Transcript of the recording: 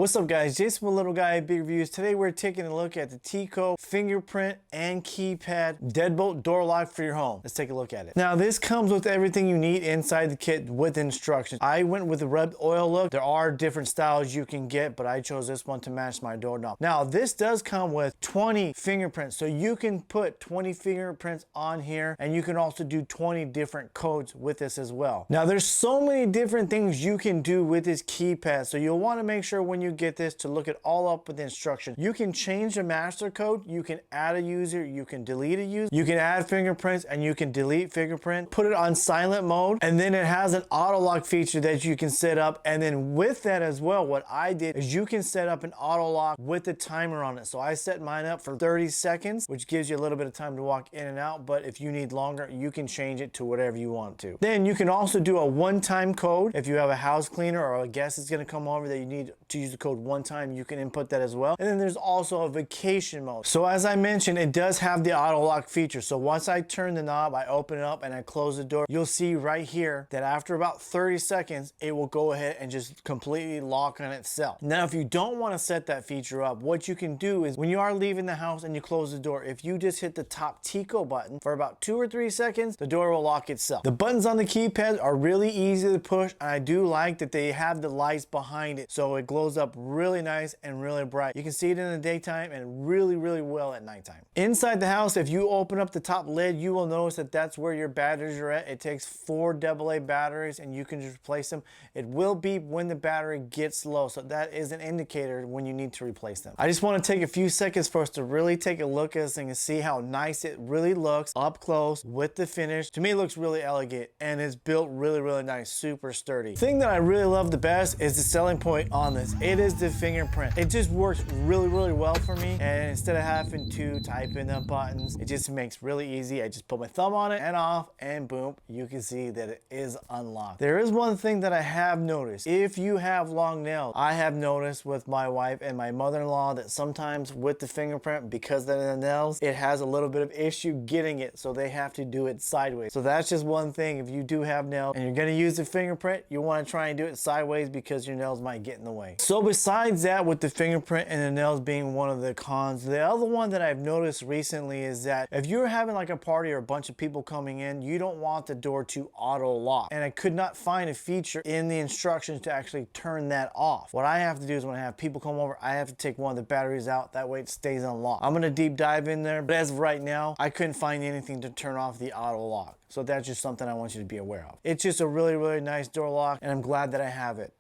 What's up guys, Jason with Little Guy Big Reviews. Today we're taking a look at the Teeho Fingerprint and Keypad Deadbolt Door Lock for your home. Let's take a look at it. Now this comes with everything you need inside the kit with instructions. I went with the rubbed oil look. There are different styles you can get, but I chose this one to match my doorknob. Now this does come with 20 fingerprints, so you can put 20 fingerprints on here, and you can also do 20 different codes with this as well. Now there's so many different things you can do with this keypad, so you'll want to make sure when you get this to look it all up with the instructions. You can change the master code, you can add a user, you can delete a user, you can add fingerprints, and you can delete fingerprint. Put it on silent mode, and then it has an auto lock feature that you can set up. And then with that as well, what I did is you can set up an auto lock with the timer on it. So I set mine up for 30 seconds, which gives you a little bit of time to walk in and out, but if you need longer, you can change it to whatever you want to. Then you can also do a one-time code. If you have a house cleaner or a guest is going to come over that you need to use the code one time, you can input that as well. And then there's also a vacation mode. So as I mentioned, it does have the auto lock feature. So once I turn the knob, I open it up and I close the door, you'll see right here that after about 30 seconds, it will go ahead and just completely lock on itself. Now, if you don't want to set that feature up, what you can do is when you are leaving the house and you close the door, if you just hit the top Teeho button for about 2 or 3 seconds, the door will lock itself. The buttons on the keypad are really easy to push, and I do like that they have the lights behind it, so it glows up really nice and really bright. You can see it in the daytime and really well at nighttime. Inside the house, if you open up the top lid, you will notice that that's where your batteries are at. It takes 4 AA batteries and you can just replace them. It will beep when the battery gets low, so that is an indicator when you need to replace them. I just want to take a few seconds for us to really take a look at this thing and see how nice it really looks up close with the finish. To me, it looks really elegant and it's built really nice, super sturdy. The thing that I really love the best is the selling point on this. It is the fingerprint. It just works really well for me, and instead of having to type in the buttons, it just makes really easy. I just put my thumb on it and off, and boom, you can see that it is unlocked. There is one thing that I have noticed. If you have long nails, I have noticed with my wife and my mother-in-law that sometimes with the fingerprint, because of the nails, it has a little bit of issue getting it, so they have to do it sideways. So that's just one thing. If you do have nails and you're going to use the fingerprint, you want to try and do it sideways because your nails might get in the way. So besides that, with the fingerprint and the nails being one of the cons, the other one that I've noticed recently is that if you're having like a party or a bunch of people coming in, you don't want the door to auto lock. And I could not find a feature in the instructions to actually turn that off. What I have to do is when I have people come over, I have to take one of the batteries out. That way it stays unlocked. I'm going to deep dive in there, but as of right now, I couldn't find anything to turn off the auto lock. So that's just something I want you to be aware of. It's just a really nice door lock, and I'm glad that I have it.